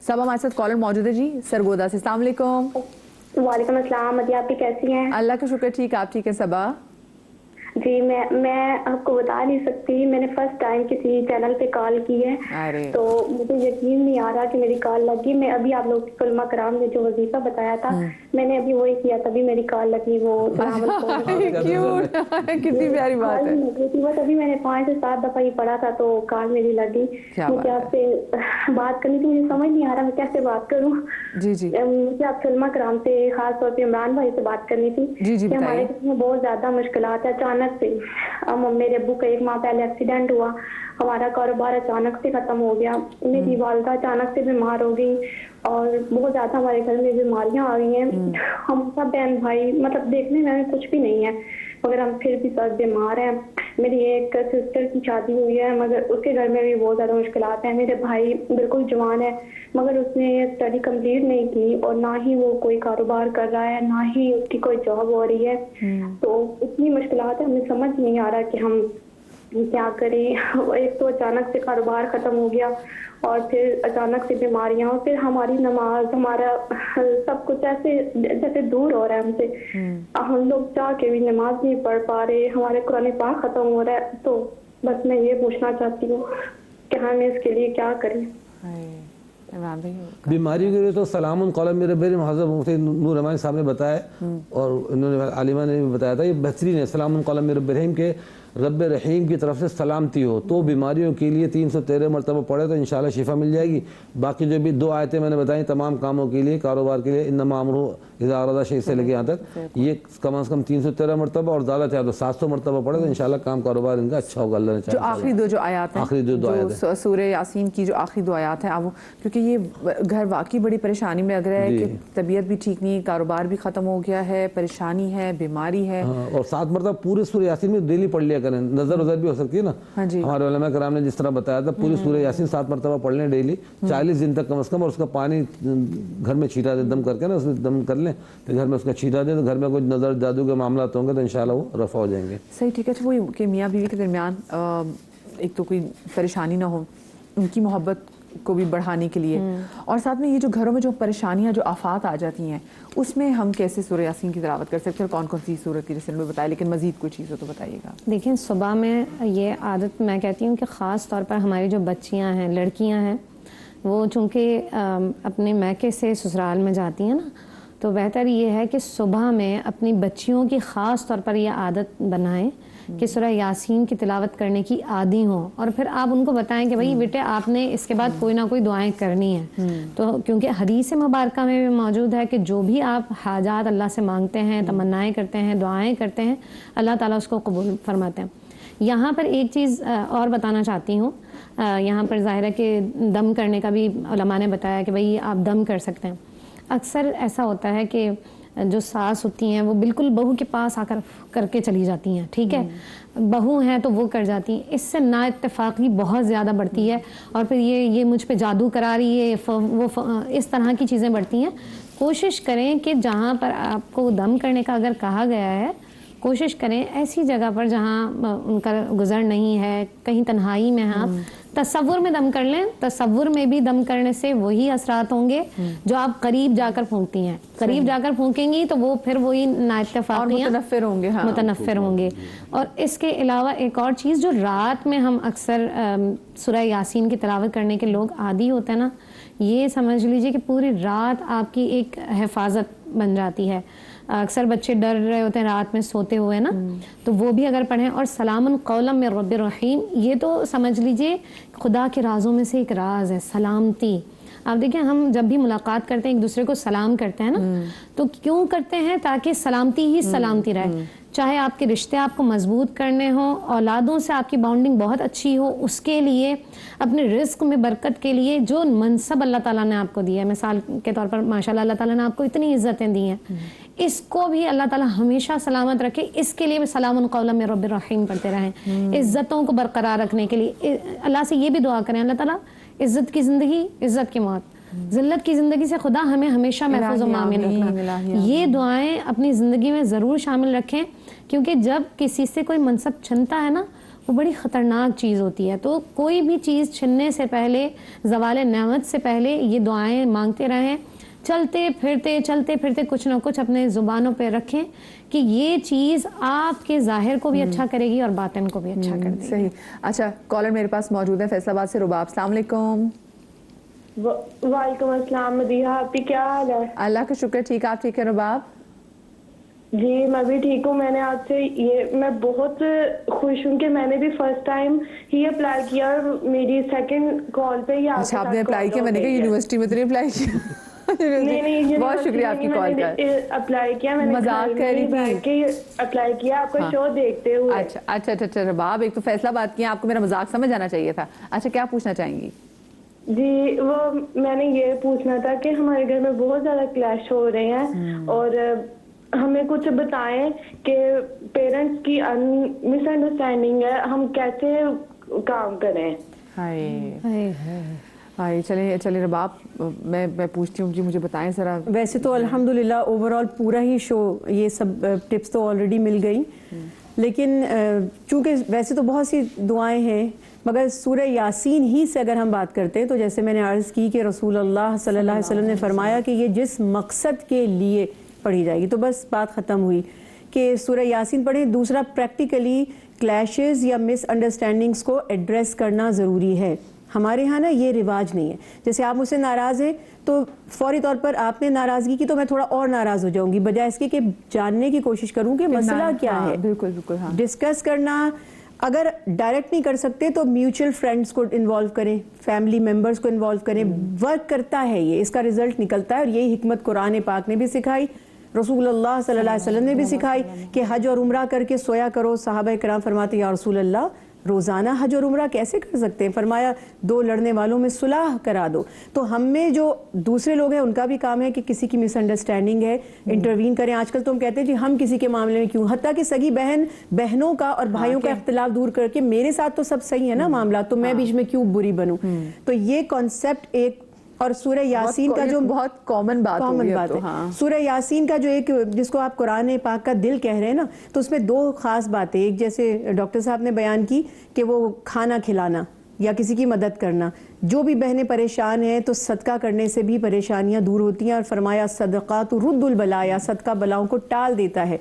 صبا ہمارے ساتھ کالر موجود ہے جی سرگودا سے. السلام علیکم. وعلیکم السلام. مدیہ آپ کیسی ہیں؟ اللہ کا شکر ٹھیک. آپ ٹھیک ہے صبا؟ جی میں آپ کو بتا نہیں سکتی. میں نے فرسٹ ٹائم کسی چینل پہ کال کی ہے تو مجھے یقین نہیں آ رہا کہ میری کال لگی. میں ابھی آپ لوگ علماء کرام نے جو وظیفہ بتایا تھا میں نے ابھی وہی کیا, تبھی میری کال لگی. وہ کتنی پیاری بات ہے. بس ابھی میں نے 5 سے 7 دفعہ ہی پڑھا تھا تو کال میری لگی. مجھے آپ سے بات کرنی تھی, مجھے سمجھ نہیں آ رہا میں کیسے بات کروں. مجھے آپ علماء کرام سے خاص طور پہ عمران بھائی سے بات کرنی تھی کہ ہمارے گھر میں بہت زیادہ مشکلات ہے. اچانک سے میرے ابو کا 1 ماہ پہلے ایکسیڈنٹ ہوا, ہمارا کاروبار اچانک سے ختم ہو گیا. میری والدہ اچانک سے بیمار ہو گئی اور بہت زیادہ ہمارے گھر میں بیماریاں آ گئی ہیں. ہم سب بہن بھائی مطلب دیکھنے میں کچھ بھی نہیں ہے مگر ہم پھر بھی سب بیمار ہیں. میری ایک سسٹر کی شادی ہوئی ہے مگر اس کے گھر میں بھی بہت زیادہ مشکلات ہیں. میرے بھائی بالکل جوان ہے مگر اس نے اسٹڈی کمپلیٹ نہیں کی اور نہ ہی وہ کوئی کاروبار کر رہا ہے, نہ ہی اس کی کوئی جاب ہو رہی ہے. تو اتنی مشکلات ہے, ہمیں سمجھ نہیں آ رہا کہ ہم کیا کریں. ایک تو اچانک سے کاروبار ختم ہو گیا اور پھر اچانک سے بیماریاں اور پھر ہماری نماز, ہمارا سب کچھ ایسے جیسے دور ہو رہا ہے ہم سے. ہم لوگ چاہ کے بھی نماز نہیں پڑھ پا رہے, ہمارے قرآن پاک ختم ہو رہا ہے. تو بس میں یہ پوچھنا چاہتی ہوں کہ ہم اس کے لیے کیا کریں. بیماریوں کے لیے تو سلام قولا من رب رحیم حضرت مفتی نور رحمانی صاحب نے بتایا اور انہوں نے عالمہ نے بھی بتایا تھا. یہ بہترین ہے سلام قولا من رب رحیم کے رب رحیم کی طرف سے سلامتی ہو. تو بیماریوں کے لیے 313 مرتبہ پڑھے تو انشاءاللہ شفا مل جائے گی. باقی جو بھی 2 آیتیں میں نے بتائیں تمام کاموں کے لیے, کاروبار کے لیے, انما امرہ اذا اراد شیئا سے لے کے یہاں تک, یہ کم از کم 313 مرتبہ اور زیادہ چاہے تو 700 مرتبہ پڑھے تو انشاءاللہ کام کاروبار ان کا اچھا ہوگا. اللہ نے چاہا. جو آخری 2 آیات ہیں, آخری 2 آیات ہیں سورہ یاسین کی جو آخری 2 آیات ہیں, اب کیونکہ یہ گھر واقعی بڑی پریشانی میں لگ رہا ہے کہ طبیعت بھی ٹھیک نہیں, کاروبار بھی ختم ہو گیا ہے, پریشانی ہے, بیماری ہے. اور 7 مرتبہ پورے سورہ یاسین میں ڈیلی پڑھ لیا کریں. نظر بھی ہو سکتی ہے نا. ہمارے علماء کرام نے جس طرح بتایا تھا پوری سورہ یاسین 7 مرتبہ پڑھ لیں ڈیلی 40 دن تک کم از کم, اور اس کا پانی گھر میں چھیٹا دے, دم کر کے نا اس میں دم کر لیں تو گھر میں اس کا چھیٹا دے تو گھر میں کوئی نظر جادو کے معاملات ہوں گے تو انشاءاللہ وہ رفع ہو جائیں گے. صحیح ٹھیک ہے. وہ کہ میاں بیوی کے درمیان ایک تو کوئی پریشانی نہ ہو, ان کی محبت کو بھی بڑھانے کے لیے, اور ساتھ میں یہ جو گھروں میں جو پریشانیاں جو آفات آ جاتی ہیں اس میں ہم کیسے سورہ یاسین کی تلاوت کر سکتے ہیں, اور کون کون سی صورت کی جیسے میں بتایا, لیکن مزید کوئی چیز ہو تو بتائیے گا. دیکھیں صبح میں یہ عادت میں کہتی ہوں کہ خاص طور پر ہماری جو بچیاں ہیں, لڑکیاں ہیں, وہ چونکہ اپنے میکے سے سسرال میں جاتی ہیں نا, تو بہتر یہ ہے کہ صبح میں اپنی بچیوں کی خاص طور پر یہ عادت بنائیں کہ سورہ یاسین کی تلاوت کرنے کی عادی ہوں, اور پھر آپ ان کو بتائیں کہ بھائی بیٹے آپ نے اس کے بعد کوئی نہ کوئی دعائیں کرنی ہیں. تو کیونکہ حدیث مبارکہ میں بھی موجود ہے کہ جو بھی آپ حاجات اللہ سے مانگتے ہیں, تمنائیں کرتے ہیں, دعائیں کرتے ہیں, اللہ تعالیٰ اس کو قبول فرماتے ہیں. یہاں پر ایک چیز اور بتانا چاہتی ہوں. یہاں پر ظاہر ہے کہ دم کرنے کا بھی علماء نے بتایا کہ بھائی آپ دم کر سکتے ہیں. اکثر ایسا ہوتا ہے کہ جو ساس ہوتی ہیں وہ بالکل بہو کے پاس آ کر کے چلی جاتی ہیں, ٹھیک ہے, بہو ہیں تو وہ کر جاتی ہیں. اس سے نا اتفاقی بہت زیادہ بڑھتی ہے, اور پھر یہ مجھ پہ جادو کرا رہی ہے, وہ اس طرح کی چیزیں بڑھتی ہیں. کوشش کریں کہ جہاں پر آپ کو دم کرنے کا اگر کہا گیا ہے, کوشش کریں ایسی جگہ پر جہاں ان کا گزر نہیں ہے, کہیں تنہائی میں ہیں, آپ تصور میں دم کر لیں. تصور میں بھی دم کرنے سے وہی اثرات ہوں گے جو آپ قریب جا کر پھونکتی ہیں. قریب جا کر پھونکیں گی تو وہ پھر وہی نااتفاقیاں متنفر ہوں گے. متنفر ہوں گے. اور اس کے علاوہ ایک اور چیز جو رات میں ہم اکثر سورہ یاسین کی تلاوت کرنے کے لوگ عادی ہوتے ہیں نا, یہ سمجھ لیجئے کہ پوری رات آپ کی ایک حفاظت بن جاتی ہے. اکثر بچے ڈر رہے ہوتے ہیں رات میں سوتے ہوئے نا, تو وہ بھی اگر پڑھیں. اور سلام قولا من رب رحیم, یہ تو سمجھ لیجئے خدا کے رازوں میں سے ایک راز ہے, سلامتی. آپ دیکھیں ہم جب بھی ملاقات کرتے ہیں ایک دوسرے کو سلام کرتے ہیں نا, تو کیوں کرتے ہیں؟ تاکہ سلامتی ہی سلامتی رہے. چاہے آپ کے رشتے آپ کو مضبوط کرنے ہوں, اولادوں سے آپ کی باؤنڈنگ بہت اچھی ہو, اس کے لیے, اپنے رزق میں برکت کے لیے, جو منصب اللہ تعالیٰ نے آپ کو دیا ہے, مثال کے طور پر ماشاءاللہ اللہ تعالیٰ نے آپ کو اتنی عزتیں دی ہیں, اس کو بھی اللہ تعالیٰ ہمیشہ سلامت رکھے. اس کے لیے بھی سلام قولا من رب الرحیم پڑھتے رہیں. عزتوں کو برقرار رکھنے کے لیے اللہ سے یہ بھی دعا کریں, اللہ تعالیٰ عزت کی زندگی, عزت کی موت, ذلت کی زندگی سے خدا ہمیں ہمیشہ محفوظ و مامن رکھنا. یہ دعائیں اپنی زندگی میں ضرور شامل رکھیں, کیونکہ جب کسی سے کوئی منصب چھنتا ہے نا, وہ بڑی خطرناک چیز ہوتی ہے. تو کوئی بھی چیز چھننے سے پہلے, زوال نعمت سے پہلے یہ دعائیں مانگتے رہیں. چلتے پھرتے کچھ نہ کچھ اپنے زبانوں پہ رکھیں کہ یہ چیز آپ کے ظاہر کو بھی اچھا کرے گی اور باطن کو بھی اچھا کر دے گی. صحیح. اچھا, کالر میرے پاس موجود ہے فیصل آباد سے. رباب, السلام علیکم. وعلیکم السلام مدیحہ, آپ کی کیا حال ہے؟ اللہ کا شکر, ٹھیک. آپ ٹھیک ہے رباب؟ جی میں بھی ٹھیک ہوں. میں نے آپ سے میں بہت خوش ہوں کہ میں نے بھی فرسٹ ٹائم ہی اپلائی کیا اور میری سیکنڈ کال پہ ہی. اچھا, آپ نے اپلائی کیا؟ میں نے کہا یونیورسٹی میں تو نہیں اپلائی کیا. نہیں, بہت شکریہ آپ کی کال کا. اپلائی کیا میں نے, مذاق کر رہی تھی. اپلائی کیا آپ کا شو دیکھتے ہوئے. اچھا رباب, ایک تو فیصلہ بات کیا, آپ کو میرا مذاق سمجھ آنا چاہیے تھا. اچھا, کیا پوچھنا چاہیں گی؟ جی وہ میں نے یہ پوچھنا تھا کہ ہمارے گھر میں بہت زیادہ کلیش ہو رہے ہیں اور ہمیں کچھ بتائیں کہ پیرنٹس کی مس انڈرسٹینڈنگ ہے, ہم کیسے کام کریں. چلیں رباب, میں پوچھتی ہوں جی, مجھے بتائیں ذرا. ویسے تو الحمدللہ اوور آل پورا ہی شو یہ سب ٹپس تو آلریڈی مل گئی, لیکن چونکہ ویسے تو بہت سی دعائیں ہیں, مگر سورہ یاسین ہی سے اگر ہم بات کرتے ہیں تو جیسے میں نے عرض کی کہ رسول اللہ صلی اللہ علیہ وسلم نے فرمایا کہ یہ جس مقصد کے لیے پڑھی جائے گی, تو بس بات ختم ہوئی کہ سورہ یاسین پڑھیں. دوسرا, پریکٹیکلی کلیشز یا مس انڈرسٹینڈنگز کو ایڈریس کرنا ضروری ہے. ہمارے ہاں نا یہ رواج نہیں ہے. جیسے آپ مجھ سے ناراض ہیں تو فوری طور پر آپ نے ناراضگی کی تو میں تھوڑا اور ناراض ہو جاؤں گی, بجائے اس کے کہ جاننے کی کوشش کروں کہ مسئلہ کیا ہے. بالکل. ڈسکس کرنا, اگر ڈائریکٹ نہیں کر سکتے تو میوچل فرینڈز کو انوالو کریں, فیملی ممبرز کو انوالو کریں. ورک کرتا ہے یہ, اس کا رزلٹ نکلتا ہے. اور یہی حکمت قرآن پاک نے بھی سکھائی, رسول اللہ صلی اللہ علیہ وسلم نے بھی سکھائی کہ حج اور عمرہ کر کے سویا کرو. صحابہ کرام فرماتے یا رسول اللہ روزانہ حج اور عمرہ کیسے کر سکتے ہیں؟ فرمایا دو لڑنے والوں میں صلح کرا دو. تو ہم میں جو دوسرے لوگ ہیں ان کا بھی کام ہے کہ کسی کی مس انڈرسٹینڈنگ ہے انٹروین کریں. آج کل تو ہم کہتے ہیں جی ہم کسی کے معاملے میں کیوں, حتیٰ کہ سگی بہنوں کا اور بھائیوں کا اختلاف دور کر کے میرے ساتھ تو سب صحیح ہے نا معاملات, تو میں بیچ میں کیوں بری بنوں. تو یہ کانسیپٹ ایک, اور سورہ یاسین کا جو بہت کامن بات ہے, سورہ یاسین کا جو ایک جس کو آپ قرآن پاک کا دل کہہ رہے ہیں نا, تو اس میں دو خاص باتیں. ایک جیسے ڈاکٹر صاحب نے بیان کی کہ وہ کھانا کھلانا یا کسی کی مدد کرنا. جو بھی بہنیں پریشان ہیں تو صدقہ کرنے سے بھی پریشانیاں دور ہوتی ہیں, اور فرمایا صدقات رد البلایا, صدقہ بلاؤں کو ٹال دیتا ہے.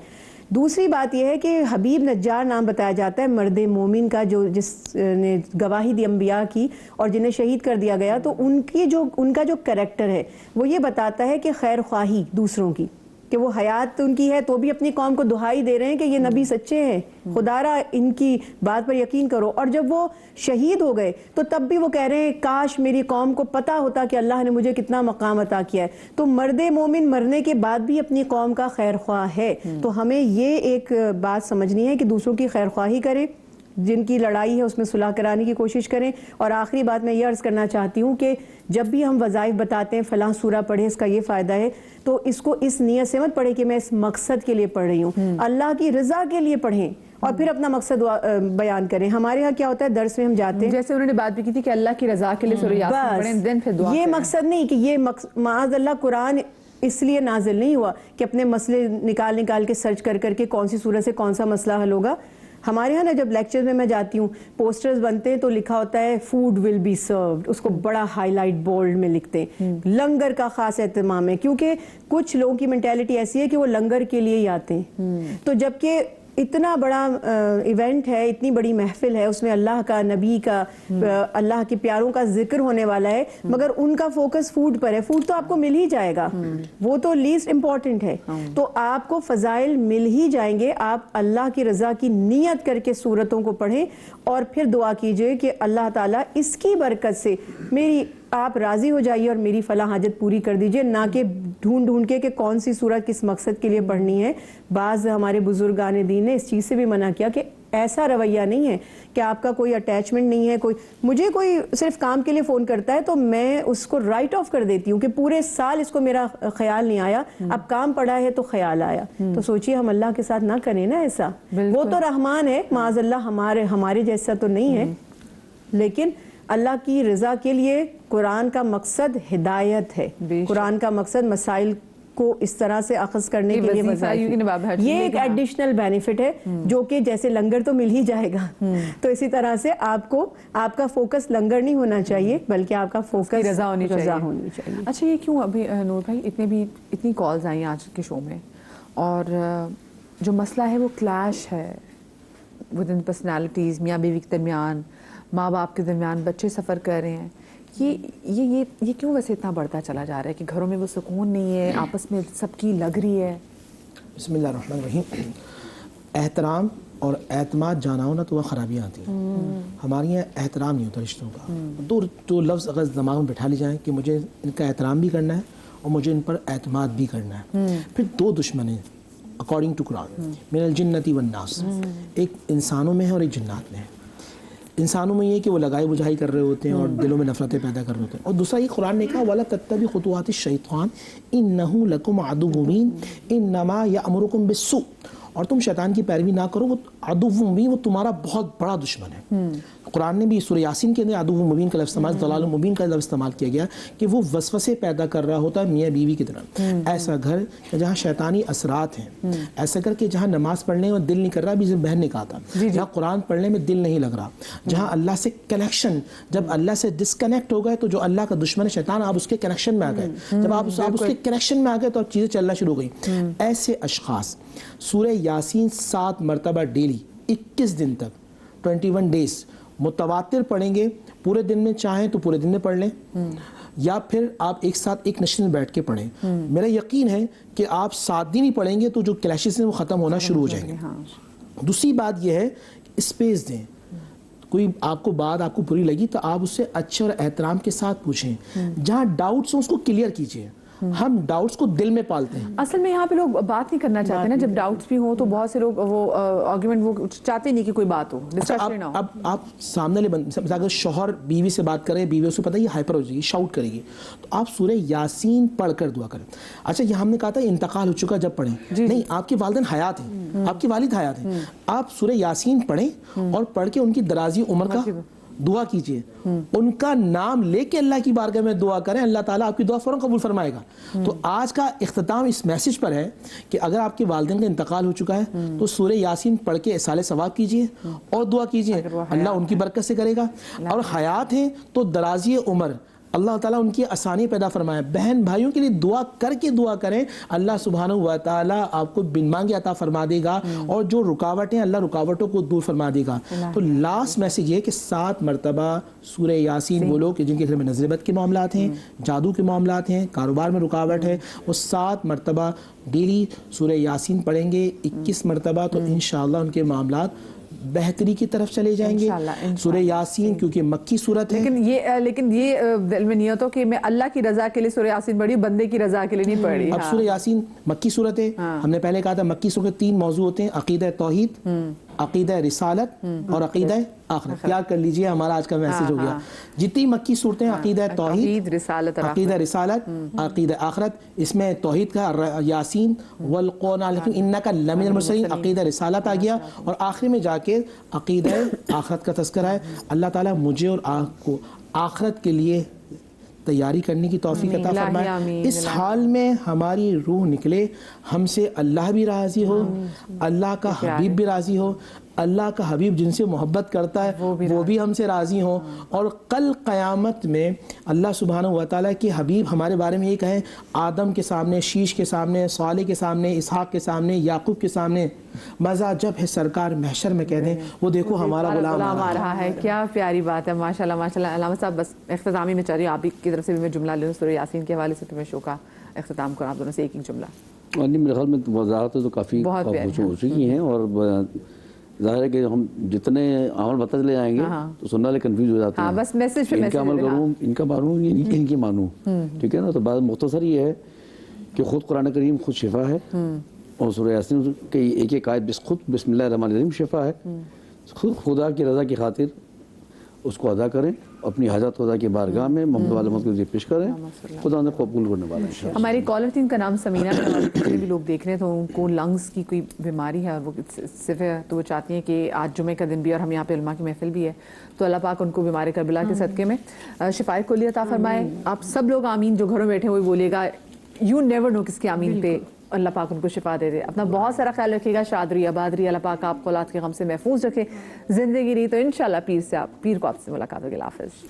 دوسری بات یہ ہے کہ حبیب نجار نام بتایا جاتا ہے مرد مومن کا, جس نے گواہی دی انبیاء کی اور جنہیں شہید کر دیا گیا. تو ان کا جو کریکٹر ہے وہ یہ بتاتا ہے کہ خیر خواہی دوسروں کی, کہ وہ حیات ان کی ہے تو بھی اپنی قوم کو دہائی دے رہے ہیں کہ یہ نبی سچے ہیں, خدا را ان کی بات پر یقین کرو. اور جب وہ شہید ہو گئے تو تب بھی وہ کہہ رہے ہیں کاش میری قوم کو پتا ہوتا کہ اللہ نے مجھے کتنا مقام عطا کیا ہے. تو مرد مومن مرنے کے بعد بھی اپنی قوم کا خیر خواہ ہے. تو ہمیں یہ ایک بات سمجھنی ہے کہ دوسروں کی خیر خواہی کریں, جن کی لڑائی ہے اس میں صلح کرانے کی کوشش کریں. اور آخری بات میں یہ عرض کرنا چاہتی ہوں کہ جب بھی ہم وظائف بتاتے ہیں فلاں سورہ پڑھیں, اس کا یہ فائدہ ہے, تو اس کو اس نیت سے مت پڑھیں کہ میں اس مقصد کے لیے پڑھ رہی ہوں, اللہ کی رضا کے لیے پڑھیں اور پھر اپنا مقصد بیان کریں. ہمارے ہاں کیا ہوتا ہے, درس میں ہم جاتے ہیں, جیسے انہوں نے بات بھی کی تھی کہ اللہ کی رضا کے لیے سورہ یاسین پڑھیں, دین پھر دعا. یہ مقصد نہیں کہ یہ معاذ اللہ قرآن اس لیے نازل نہیں ہوا کہ اپنے مسئلے نکال کے سرچ کر کے کون سی سورہ سے کون سا مسئلہ حل ہوگا. ہمارے ہاں نا جب لیکچر میں جاتی ہوں پوسٹرز بنتے ہیں تو لکھا ہوتا ہے فوڈ ول بی سروڈ, اس کو بڑا ہائی لائٹ بولڈ میں لکھتے ہیں. لنگر کا خاص اہتمام ہے, کیونکہ کچھ لوگوں کی مینٹیلٹی ایسی ہے کہ وہ لنگر کے لیے ہی آتے ہیں. تو جبکہ اتنا بڑا ایونٹ ہے, اتنی بڑی محفل ہے, اس میں اللہ کا, نبی کا, اللہ کے پیاروں کا ذکر ہونے والا ہے, مگر ان کا فوکس فوڈ پر ہے. فوڈ تو آپ کو مل ہی جائے گا, وہ تو لیسٹ امپورٹنٹ ہے. تو آپ کو فضائل مل ہی جائیں گے. آپ اللہ کی رضا کی نیت کر کے سورتوں کو پڑھیں اور پھر دعا کیجئے کہ اللہ تعالیٰ اس کی برکت سے میری آپ راضی ہو جائیے اور میری فلاں حاجت پوری کر دیجئے, نہ کہ ڈھونڈ کے کہ کون سی سورت کس مقصد کے لیے پڑھنی ہے. بعض ہمارے بزرگان دین نے اس چیز سے بھی منع کیا کہ ایسا رویہ نہیں ہے کہ آپ کا کوئی اٹیچمنٹ نہیں ہے, مجھے کوئی صرف کام کے لیے فون کرتا ہے تو میں اس کو رائٹ آف کر دیتی ہوں کہ پورے سال اس کو میرا خیال نہیں آیا, اب کام پڑا ہے تو خیال آیا. تو سوچئے ہم اللہ کے ساتھ نہ کریں نا ایسا. وہ تو رحمان ہے معاذ اللہ, ہمارے جیسا تو نہیں ہے, لیکن اللہ کی رضا کے لیے قرآن کا مقصد ہدایت ہے. قرآن کا مقصد مسائل کو اس طرح سے اخذ کرنے کے لیے وظائف، یہ ایک ایڈیشنل بینیفٹ ہے جو کہ جیسے لنگر تو مل ہی جائے گا، تو اسی طرح سے آپ کو آپ کا فوکس لنگر نہیں ہونا چاہیے بلکہ آپ کا فوکس رضا ہونی چاہیے۔ اچھا یہ کیوں ابھی نور بھائی اتنی کالز آئی آج کے شو میں، اور جو مسئلہ ہے وہ کلیش ہے ود ان پرسنالٹیز، میاں بیوی کے درمیان، ماں باپ کے درمیان، بچے سفر کر رہے ہیں، یہ کیوں ویسے اتنا بڑھتا چلا جا رہا ہے کہ گھروں میں وہ سکون نہیں ہے، آپس میں سب کی لگ رہی ہے؟ بسم اللہ الرحمن الرحیم۔ احترام اور اعتماد جانا ہونا تو وہاں خرابیاں آتی ہیں۔ ہمارے یہاں احترام نہیں ہوتا رشتوں کا، دو لفظ اگر دماغ میں بٹھا لی جائیں کہ مجھے ان کا احترام بھی کرنا ہے اور مجھے ان پر اعتماد بھی کرنا ہے، پھر دو دشمن ہیں اکارڈنگ ٹو قرآن، من الجنتی والناس، ایک انسانوں میں ہے اور ایک جنات میں ہے۔ انسانوں میں یہ کہ وہ لگائی بجھائی کر رہے ہوتے ہیں اور دلوں میں نفرتیں پیدا کر رہے ہوتے ہیں، اور دوسرا یہ قرآن نے کہا وَلَا تَتَّبِعُوا خُطُوَاتِ الشَّيْطَانِ إِنَّهُ لَكُمْ عَدُوٌّ مُّبِينٌ إِنَّمَا يَأْمُرُكُم بِالسُّوءِ، اور تم شیطان کی پیروی نہ کرو، وہ عدو مبین، وہ تمہارا بہت بڑا دشمن ہے۔ قرآن نے بھی سورہ یاسین کے اندر عدو مبین کا لفظ استعمال، ضلال مبین کا لفظ استعمال کیا گیا کہ وہ وسوسے پیدا کر رہا ہوتا ہے میاں بیوی کی طرح۔ ایسا گھر جہاں شیطانی اثرات ہیں، ایسا کر کے جہاں نماز پڑھنے میں دل نہیں کر رہا، ابھی بہن نے کہا تھا، جہاں قرآن پڑھنے میں دل نہیں لگ رہا، جہاں اللہ سے کنیکشن، جب اللہ سے ڈسکنیکٹ ہو گئے تو جو اللہ کا دشمن ہے شیطان، آپ اس کے کنیکشن میں آ گئے، جب آپ اس کے کنیکشن میں آ گئے تو اب چیزیں چلنا شروع ہو گئی۔ ایسے اشخاص سورہ یاسین 7 مرتبہ ڈیلی 21 دن تک 21 ڈیز متواتر پڑھیں گے، پورے دن میں چاہیں تو پورے دن میں پڑھ لیں، یا پھر آپ ایک ساتھ ایک نشست میں بیٹھ کے پڑھیں۔ میرا یقین ہے کہ آپ 7 دن ہی پڑھیں گے تو جو کلیشز ہیں وہ ختم ہونا شروع ہو جائیں گے۔ دوسری بات یہ ہے اسپیس دیں، کوئی آپ کو بات آپ کو بری لگی تو آپ اس سے اچھے اور احترام کے ساتھ پوچھیں، جہاں ڈاؤٹس ہیں اس کو کلیئر کیجئے۔ ہم ڈاؤٹس کو دل میں پالتے ہیں، اصل میں یہاں پہ لوگ بات نہیں کرنا چاہتے نا، جب ڈاؤٹس بھی ہوں تو بہت سے لوگ وہ آرگیومنٹ وہ چاہتے نہیں کہ کوئی بات ہو، ڈسکشن نہ ہو۔ اب آپ سامنے لے اگر شوہر بیوی سے بات کرے، بیوی اس کو پتہ ہے یہ ہائپر ہو جائے گی، شاؤٹ کرے گی، تو آپ سورہ یاسین پڑھ کر دعا کریں۔ اچھا یہ ہم نے کہا تھا انتقال ہو چکا جب پڑھیں، نہیں، آپ کے والدین حیات ہیں، آپ کے والد حیات ہیں، آپ سورہ یاسین پڑھیں اور پڑھ کے ان کی درازی عمر کا دعا کیجئے، ان کا نام لے کے اللہ کی بارگاہ میں دعا کریں، اللہ تعالیٰ آپ کی دعا فوراً قبول فرمائے گا۔ تو آج کا اختتام اس میسج پر ہے کہ اگر آپ کے والدین کا انتقال ہو چکا ہے تو سورہ یاسین پڑھ کے اصالِ ثواب کیجئے اور دعا کیجئے، اللہ ان کی برکت سے کرے گا، اور حیات ہیں تو درازی عمر اللہ تعالیٰ ان کی آسانی پیدا فرمائے۔ بہن بھائیوں کے لیے دعا کر کے دعا کریں، اللہ سبحانہ و تعالیٰ آپ کو بن مانگے عطا فرما دے گا، اور جو رکاوٹیں اللہ رکاوٹوں کو دور فرما دے گا۔ تو لاسٹ میسج یہ کہ 7 مرتبہ سورہ یاسین، وہ لوگ جن کے گھر میں نظر بد کے معاملات ہیں، جادو کے معاملات ہیں، کاروبار میں رکاوٹ ہے، وہ 7 مرتبہ ڈیلی سورہ یاسین پڑھیں گے 21 مرتبہ، تو انشاءاللہ ان کے معاملات بہتری کی طرف چلے جائیں گے۔ سورہ یاسین کیونکہ مکی صورت ہے، لیکن یہ دل میں نیت ہو کہ میں اللہ کی رضا کے لیے سورہ یاسین پڑھی، بندے کی رضا کے لیے نہیں پڑھی۔ اب سورہ یاسین مکی صورت ہے، ہم نے پہلے کہا تھا مکی صورت 3 موضوع ہوتے ہیں، عقیدہ توحید، عقیدہ رسالت اور عقیدہ آخرت۔ یاد کر لیجئے ہمارا آج کا میسج ہو گیا، جتنی مکی صورتیں عقیدہ توحید، عقیدہ رسالت، عقیدہ آخرت، اس میں توحید کا یاسین والقرآن انک لمن المرسلین، عقیدہ رسالت آ گیا، اور آخر میں جا کے عقیدہ آخرت کا تذکرہ ہے۔ اللہ تعالیٰ مجھے اور آپ کو آخرت کے لیے تیاری کرنے کی توفیق عطا فرمائے، اس حال میں ہماری روح نکلے، ہم سے اللہ بھی راضی ہو، اللہ کا حبیب بھی راضی ہو، اللہ کا حبیب جن سے محبت کرتا ہے وہ بھی ہم سے راضی ہوں، اور کل قیامت میں اللہ سبحانہ و تعالیٰ کے حبیب ہمارے بارے میں یہ کہیں، آدم کے سامنے، شیش کے سامنے، صالح کے سامنے، اسحاق کے سامنے، یعقوب کے سامنے، مزہ جب ہے سرکار محشر میں کہہ دیں وہ دیکھو ہمارا غلام آ رہا ہے۔ کیا پیاری بات ہے، ماشاءاللہ ماشاءاللہ۔ علامہ صاحب بس اختتامی میں چاہ رہی ہوں آپ کی طرف سے بھی میں جملہ لے لوں سورہ یاسین کے حوالے سے، تو میں شو کا اختتام کروں آپ دونوں سے ایک جملہ۔ میرے خیال میں وضاحتیں تو کافی ہو چکی ہیں، اور ظاہر ہے کہ ہم جتنے عمل بتاتے چلے جائیں گے تو سننے والے کنفیوز ہو جاتے ہیں، بس میسج پہ ان کا عمل کروں، ان کا مانوں، یہ نہیں کہ ان کی مانوں، ٹھیک ہے نا۔ تو بات مختصر یہ ہے کہ خود قرآن کریم خود شفا ہے، اور سورہ یاسین کے ایک ایک آیت خود بسم اللہ الرحمن الرحیم شفا ہے۔ خود خدا کی رضا کی خاطر اس کو ادا کریں، اپنی حاجات خدا کی بارگاہ میں محمد والا محمد کو پیش کریں، خدا نے قبول کرنے والا ہے۔ ہماری کالر تھی، ان کا نام سمینہ ہے، جتنے بھی لوگ دیکھ رہے ہیں تو ان کو لنگز کی کوئی بیماری ہے اور وہ صرف ہے، تو وہ چاہتی ہیں کہ آج جمعہ کا دن بھی اور ہم یہاں پہ علماء کی محفل بھی ہے، تو اللہ پاک ان کو بیمار کربلا کے صدقے میں شفائے کلی عطا فرمائے۔ آپ سب لوگ آمین، جو گھروں میں بیٹھے ہوئے بولیے گا یو نیور نو کس کے آمین پہ اللہ پاک ان کو شفا دے دے. اپنا بہت سارا خیال رکھیے گا. شاد رہی آباد رہی. اللہ پاک آپ کو اولاد کے غم سے محفوظ رکھے. زندگی رہی تو انشاءاللہ پیر کو آپ سے ملاقات ہوگی. اللہ حافظ.